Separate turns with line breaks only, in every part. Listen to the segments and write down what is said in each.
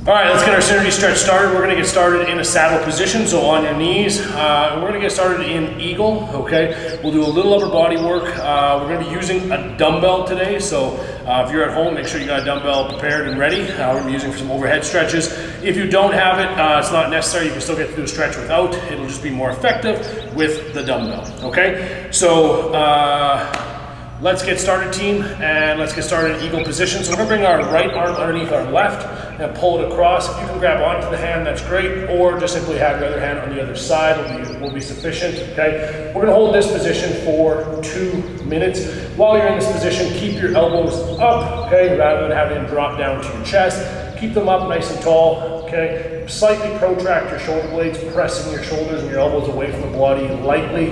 All right, let's get our synergy stretch started. We're gonna get started in a saddle position, so on your knees. We're gonna get started in eagle, okay? We'll do a little upper body work. We're gonna be using a dumbbell today, so if you're at home, make sure you got a dumbbell prepared and ready. We're gonna be using for some overhead stretches. If you don't have it, it's not necessary. You can still get to do a stretch without. It'll just be more effective with the dumbbell, okay? So let's get started, team, and let's get started in eagle position. So we're gonna bring our right arm underneath our left and pull it across. If you can grab onto the hand, that's great, or just simply have your other hand on the other side will be sufficient, okay? We're gonna hold this position for 2 minutes. While you're in this position, keep your elbows up, okay, rather than having them drop down to your chest. Keep them up nice and tall, okay? Slightly protract your shoulder blades, pressing your shoulders and your elbows away from the body lightly.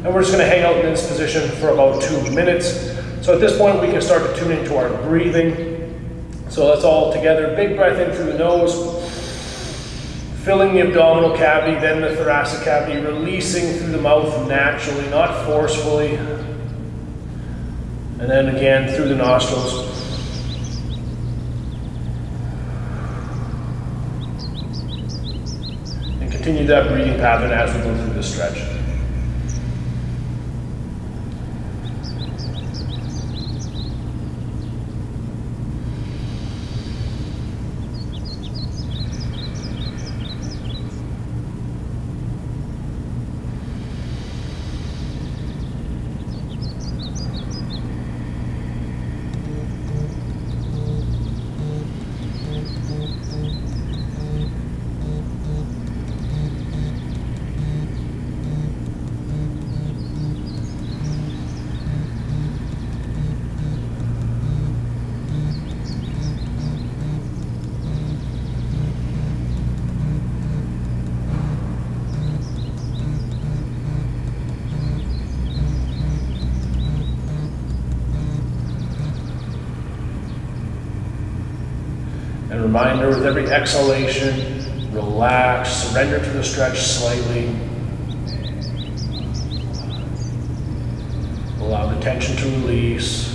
And we're just gonna hang out in this position for about 2 minutes. So at this point, we can start to tune into our breathing. So let's all together, big breath in through the nose, filling the abdominal cavity, then the thoracic cavity, releasing through the mouth naturally, not forcefully. And then again through the nostrils. And continue that breathing pattern as we go through this stretch. And reminder, with every exhalation, relax, surrender to the stretch slightly. Allow the tension to release.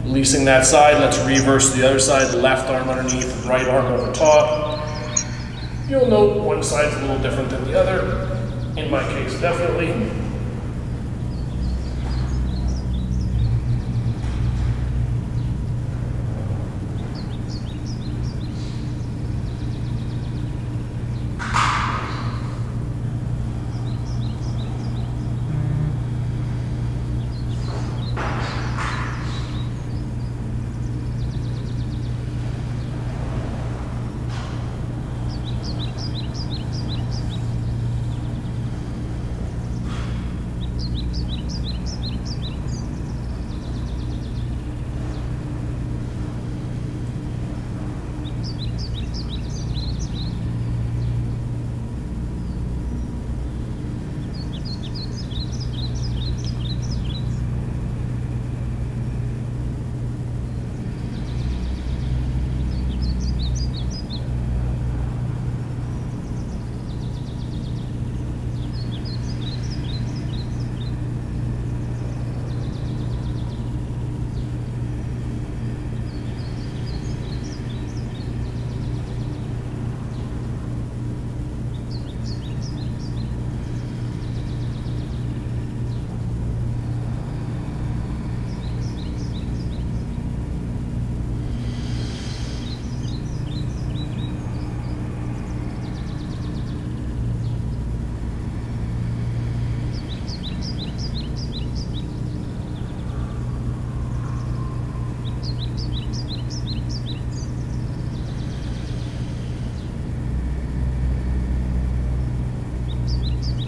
Releasing that side, let's reverse the other side, left arm underneath, right arm over top. You'll note one side's a little different than the other. In my case, definitely.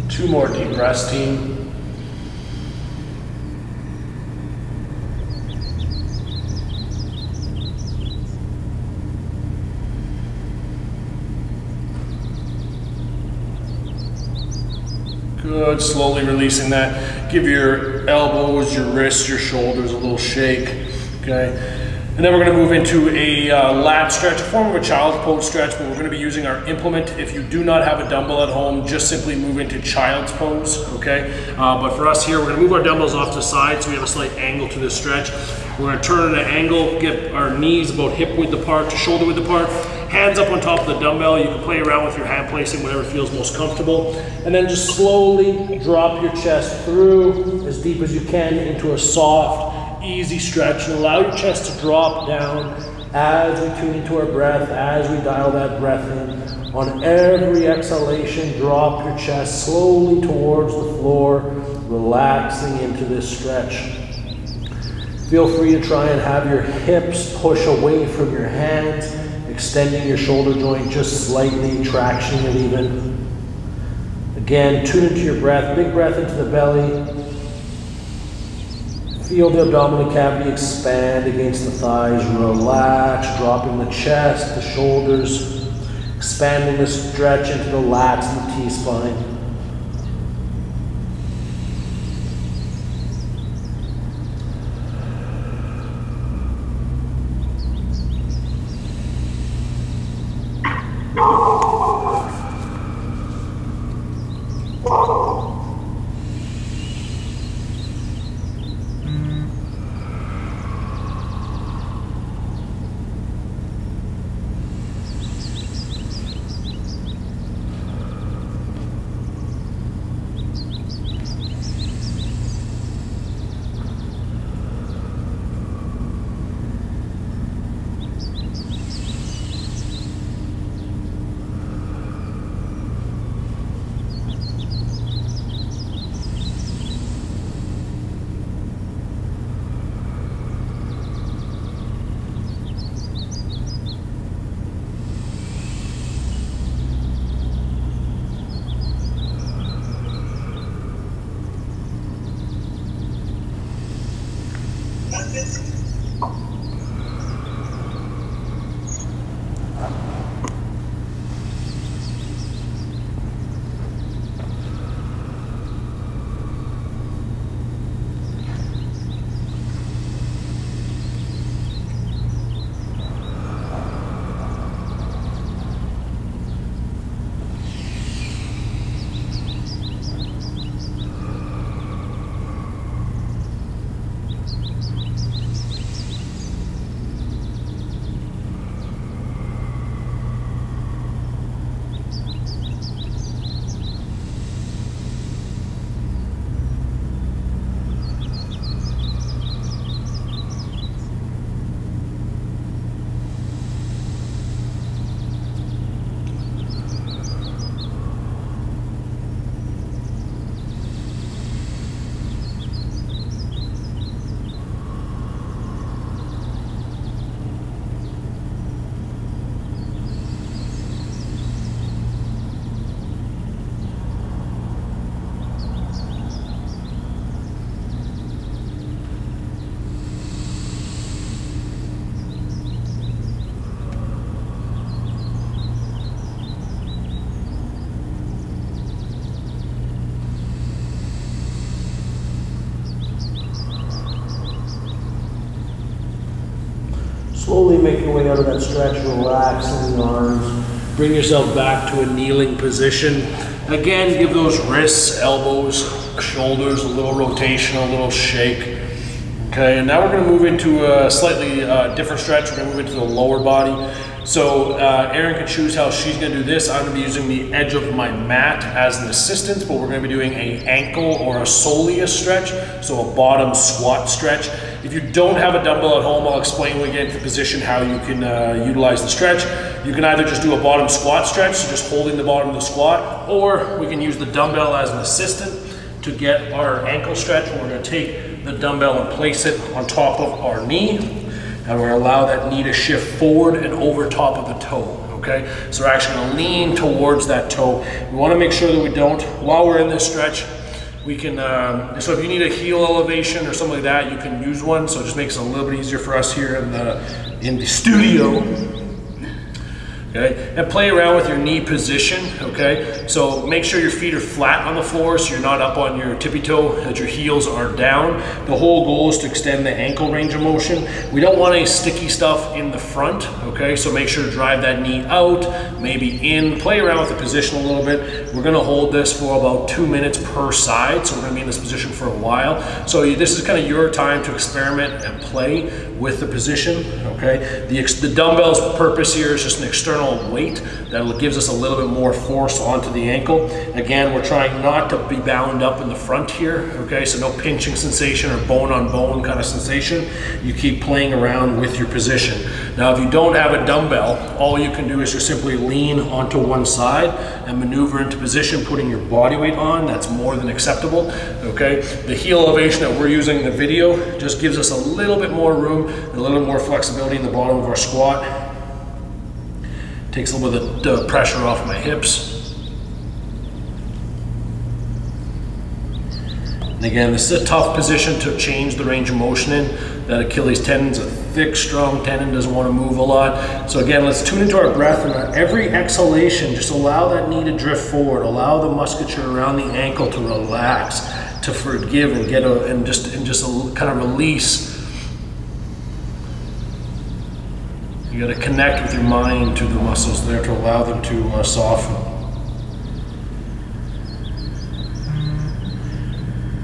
Two more deep breaths, team. Good, slowly releasing that. Give your elbows, your wrists, your shoulders a little shake, okay? And then we're going to move into a lat stretch, a form of a child's pose stretch, but we're going to be using our implement. If you do not have a dumbbell at home, just simply move into child's pose, okay? But for us here, we're going to move our dumbbells off to the side so we have a slight angle to this stretch. We're going to turn at an angle, get our knees about hip width apart to shoulder width apart, hands up on top of the dumbbell. You can play around with your hand placing, whatever feels most comfortable. And then just slowly drop your chest through as deep as you can into a soft, easy stretch, and allow your chest to drop down as we tune into our breath, as we dial that breath in. On every exhalation, drop your chest slowly towards the floor, relaxing into this stretch. Feel free to try and have your hips push away from your hands, extending your shoulder joint just slightly, tractioning it even. Again, tune into your breath, big breath into the belly. Feel the abdominal cavity expand against the thighs, relax, dropping the chest, the shoulders, expanding the stretch into the lats and the T-spine. Slowly make your way out of that stretch, relaxing the arms. Bring yourself back to a kneeling position. Again, give those wrists, elbows, shoulders a little rotation, a little shake. Okay, and now we're gonna move into a slightly different stretch. We're gonna move into the lower body. So Erin can choose how she's gonna do this. I'm gonna be using the edge of my mat as an assistant, but we're gonna be doing an ankle or a soleus stretch, so a bottom squat stretch. If you don't have a dumbbell at home, I'll explain when we get into position how you can utilize the stretch. You can either just do a bottom squat stretch, so just holding the bottom of the squat, or we can use the dumbbell as an assistant to get our ankle stretch. We're gonna take the dumbbell and place it on top of our knee, and we're gonna allow that knee to shift forward and over top of the toe, okay? So we're actually gonna lean towards that toe. We wanna make sure that we don't, while we're in this stretch, we can, so if you need a heel elevation or something like that, you can use one, so it just makes it a little bit easier for us here in the studio. Okay, and play around with your knee position, okay? So make sure your feet are flat on the floor so you're not up on your tippy toe, that your heels are down. The whole goal is to extend the ankle range of motion. We don't want any sticky stuff in the front, okay? So make sure to drive that knee out, maybe in, play around with the position a little bit. We're gonna hold this for about 2 minutes per side, so we're gonna be in this position for a while. So this is kind of your time to experiment and play with the position, okay? The dumbbell's purpose here is just an external weight that gives us a little bit more force onto the ankle. Again, we're trying not to be bound up in the front here, okay? So no pinching sensation or bone on bone kind of sensation. You keep playing around with your position. Now, if you don't have a dumbbell, all you can do is just simply lean onto one side and maneuver into position, putting your body weight on. That's more than acceptable, okay? The heel elevation that we're using in the video just gives us a little bit more room, a little more flexibility in the bottom of our squat. Takes a little bit of the pressure off my hips. And again, this is a tough position to change the range of motion in. That Achilles tendon's a thick, strong tendon, doesn't want to move a lot. So again, let's tune into our breath, and on every exhalation, just allow that knee to drift forward. Allow the musculature around the ankle to relax, to forgive and get just kind of release. You got to connect with your mind to the muscles there to allow them to soften.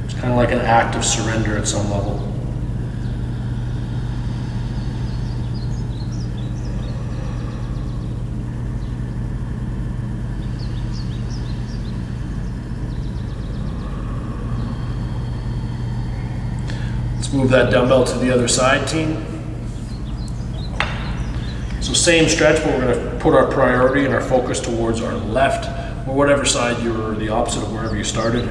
It's kind of like an act of surrender at some level. Let's move that dumbbell to the other side, team. So same stretch, but we're going to put our priority and our focus towards our left, or whatever side you're, the opposite of wherever you started.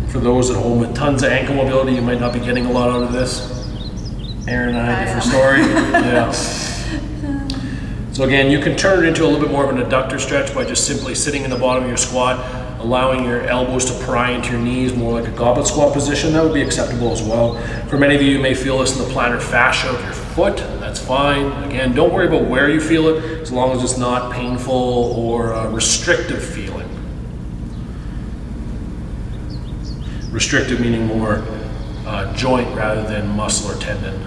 For those at home with tons of ankle mobility, you might not be getting a lot out of this. Erin and I, different story. Yeah. So again, you can turn it into a little bit more of an adductor stretch by just simply sitting in the bottom of your squat, allowing your elbows to pry into your knees, more like a goblet squat position. That would be acceptable as well. For many of you, you may feel this in the plantar fascia of your foot. That's fine. Again, don't worry about where you feel it, as long as it's not painful or restrictive feeling. Restrictive meaning more joint rather than muscle or tendon.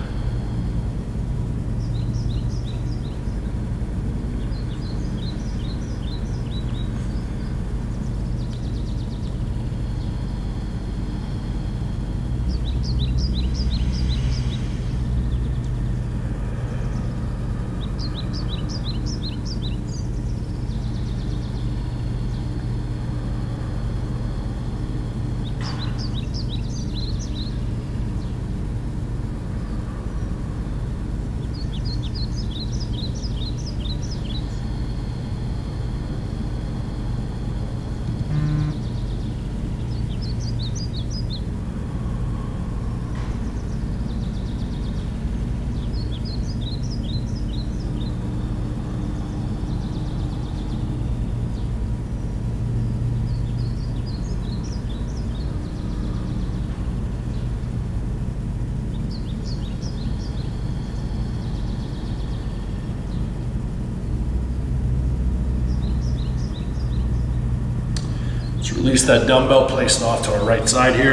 Release that dumbbell, place it off to our right side here.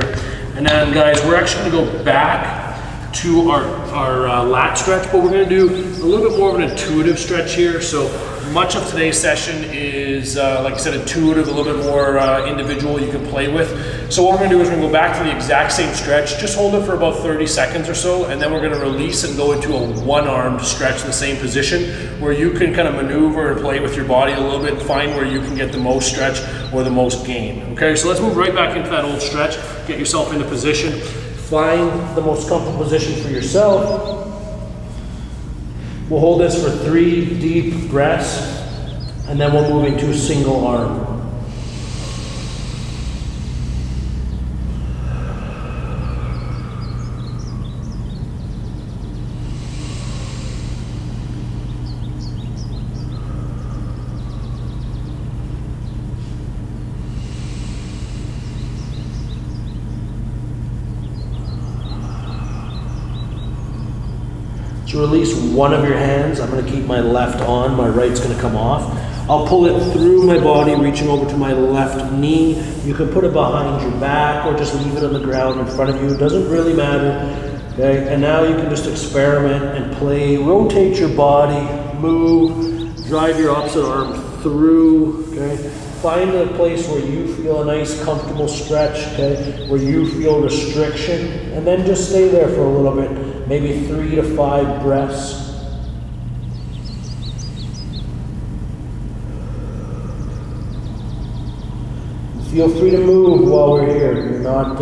And then guys, we're actually gonna go back to our lat stretch, but we're gonna do a little bit more of an intuitive stretch here. So much of today's session is, like I said, intuitive, a little bit more individual you can play with. So what we're gonna do is we're gonna go back to the exact same stretch, just hold it for about 30 seconds or so, and then we're gonna release and go into a one-armed stretch in the same position, where you can kind of maneuver and play with your body a little bit and find where you can get the most stretch or the most gain. Okay, so let's move right back into that old stretch, get yourself into position, find the most comfortable position for yourself. We'll hold this for 3 deep breaths, and then we'll move into a single arm.
So release one of your hands. I'm gonna keep my left on, my right's gonna come off. I'll pull it through my body, reaching over to my left knee. You can put it behind your back or just leave it on the ground in front of you. It doesn't really matter. Okay, and now you can just experiment and play. Rotate your body, move, drive your opposite arm through. Okay, find a place where you feel a nice, comfortable stretch. Okay, where you feel restriction, and then just stay there for a little bit, maybe 3 to 5 breaths. Feel free to move while we're here. You're not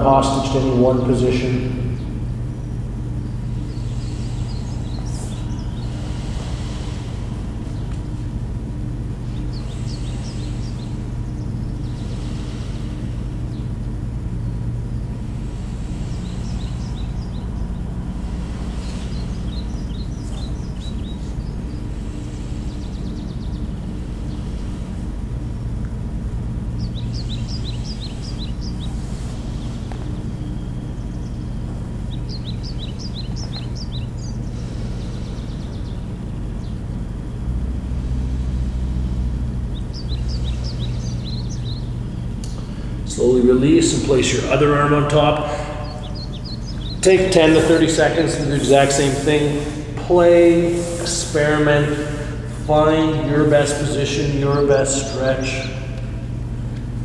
hostage to any one position. Slowly release and place your other arm on top. Take 10 to 30 seconds to do the exact same thing. Play, experiment, find your best position, your best stretch.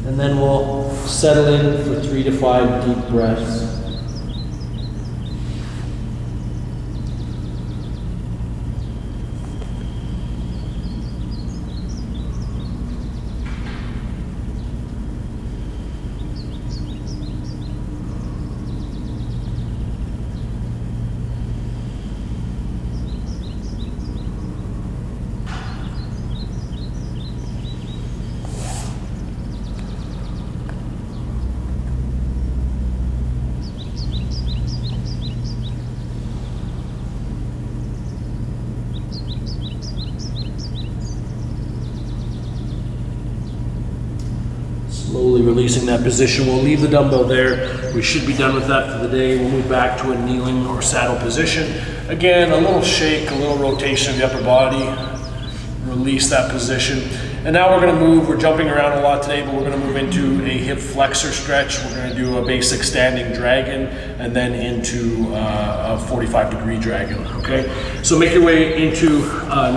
And then we'll settle in for 3 to 5 deep breaths. Slowly releasing that position. We'll leave the dumbbell there. We should be done with that for the day. We'll move back to a kneeling or saddle position. Again, a little shake, a little rotation of the upper body. Release that position. And now we're going to move. We're jumping around a lot today, but we're going to move into a hip flexor stretch. We're going to do a basic standing dragon and then into a 45-degree dragon, okay? So make your way into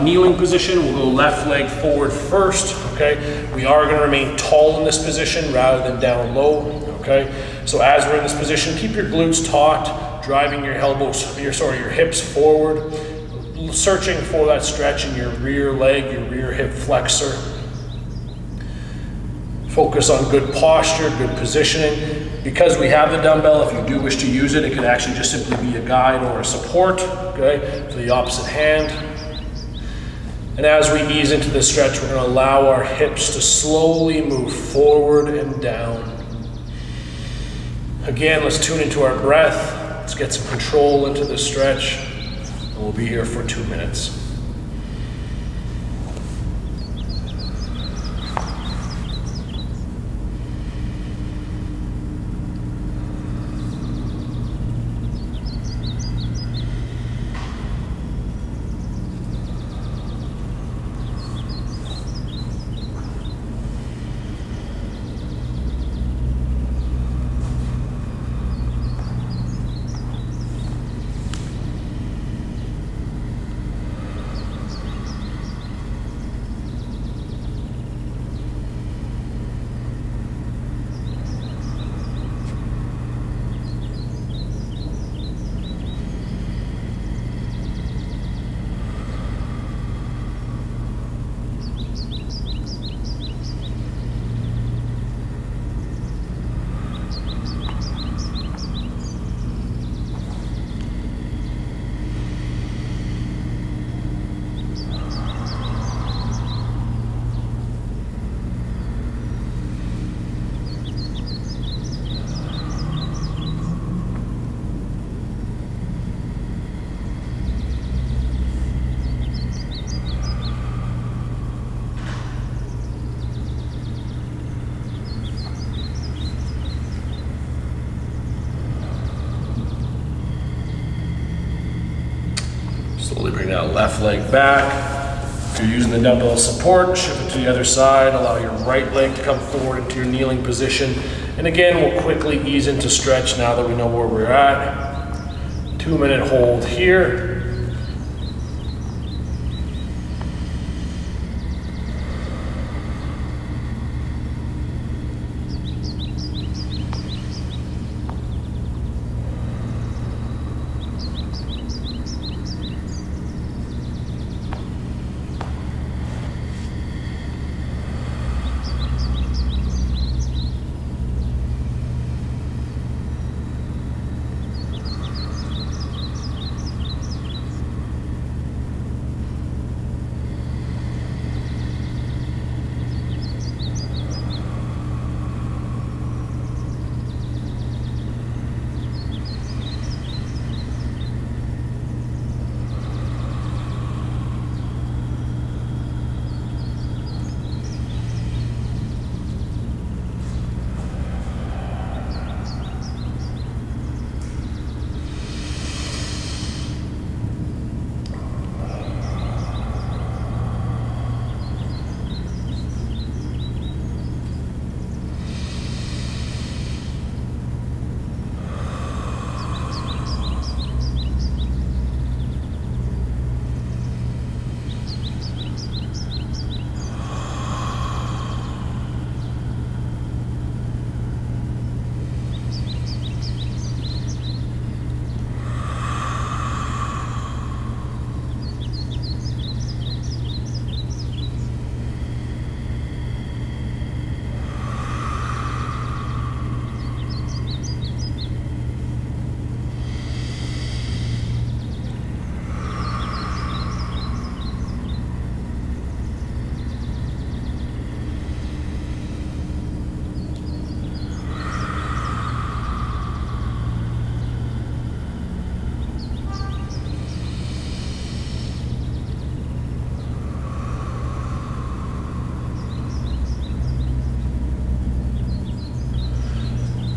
kneeling position. We'll go left leg forward first, okay? We are going to remain tall in this position rather than down low, okay? So as we're in this position, keep your glutes taut, driving your your hips forward, searching for that stretch in your rear leg, your rear hip flexor. Focus on good posture, good positioning. Because we have the dumbbell, if you do wish to use it, it can actually just simply be a guide or a support, okay, for the opposite hand. And as we ease into this stretch, we're going to allow our hips to slowly move forward and down. Again, let's tune into our breath. Let's get some control into this stretch. And we'll be here for 2 minutes. left leg back. If you're using the dumbbell as support, shift it to the other side. Allow your right leg to come forward into your kneeling position. And again, we'll quickly ease into stretch now that we know where we're at. 2-minute hold here.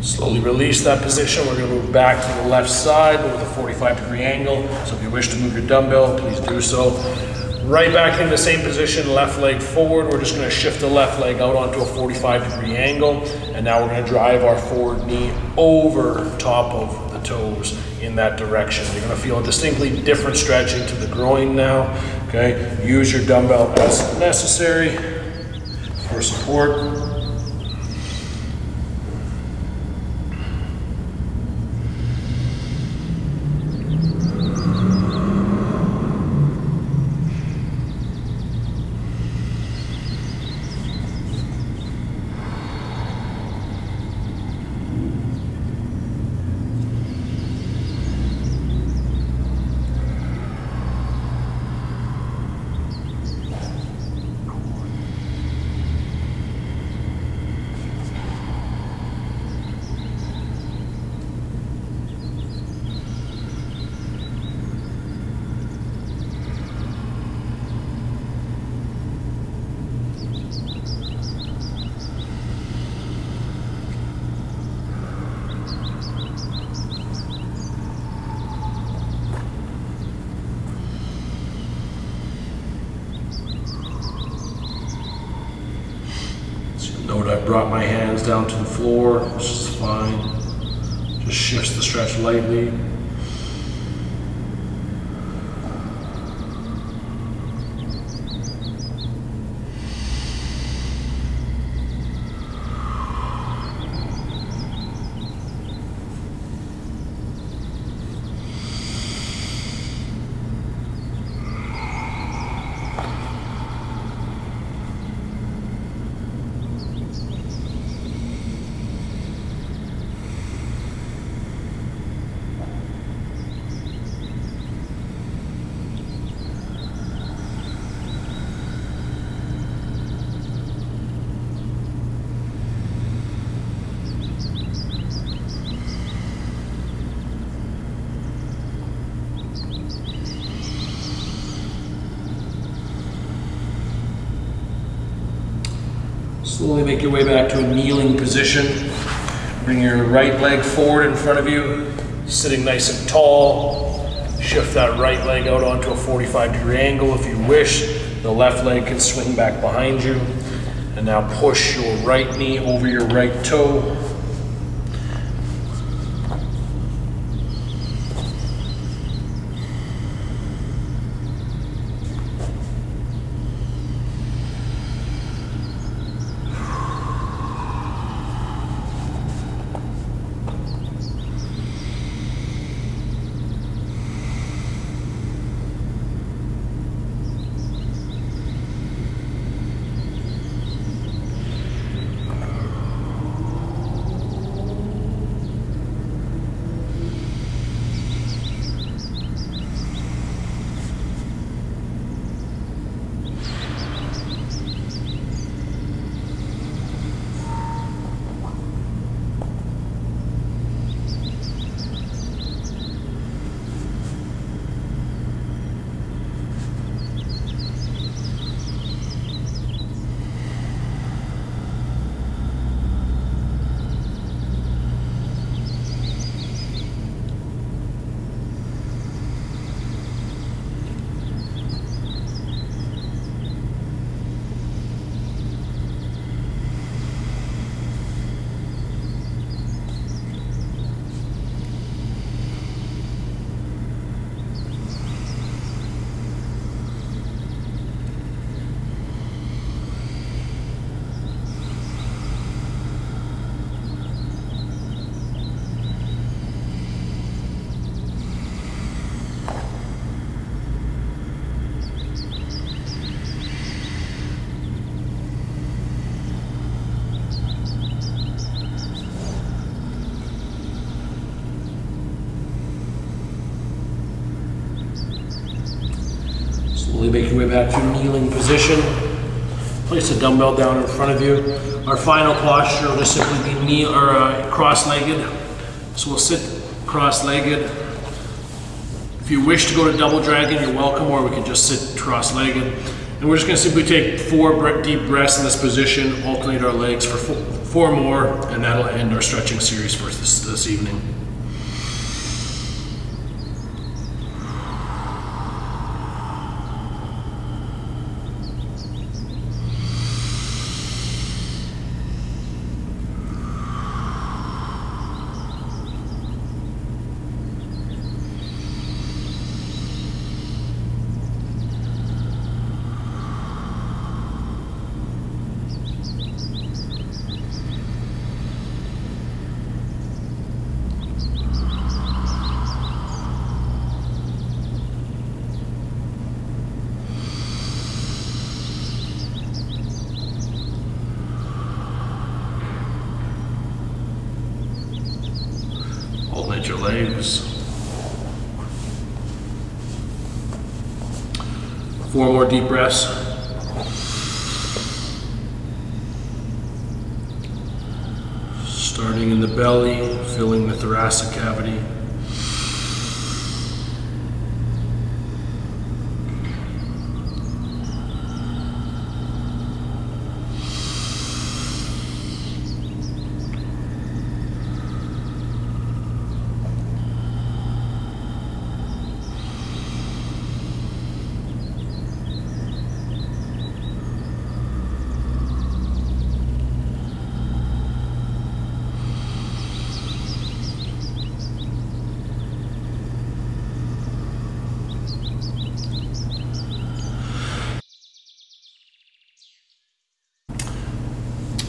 Slowly release that position. We're going to move back to the left side with a 45-degree angle. So if you wish to move your dumbbell, please do so. Right back in the same position, left leg forward. We're just going to shift the left leg out onto a 45-degree angle. And now we're going to drive our forward knee over top of the toes in that direction. You're going to feel a distinctly different stretching to the groin now. Okay, use your dumbbell as necessary for support. Note I brought my hands down to the floor, which is fine. Just shifts the stretch lightly. Slowly make your way back to a kneeling position. Bring your right leg forward in front of you, sitting nice and tall. Shift that right leg out onto a 45-degree angle if you wish. The left leg can swing back behind you. And now push your right knee over your right toe. Slowly make your way back to kneeling position. Place a dumbbell down in front of you. Our final posture will just simply be knee or cross-legged. So we'll sit cross-legged. If you wish to go to double dragon, you're welcome, or we can just sit cross-legged. And we're just going to simply take 4 deep breaths in this position, alternate our legs for 4 more, and that'll end our stretching series for this evening. Alternate your legs. 4 more deep breaths. Starting in the belly, filling the thoracic cavity.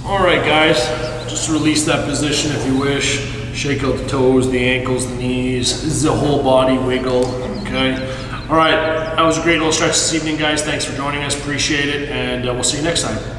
All right, guys, just release that position if you wish. Shake out the toes, the ankles, the knees. This is a whole body wiggle, okay? All right, that was a great little stretch this evening, guys. Thanks for joining us, appreciate it, and we'll see you next time.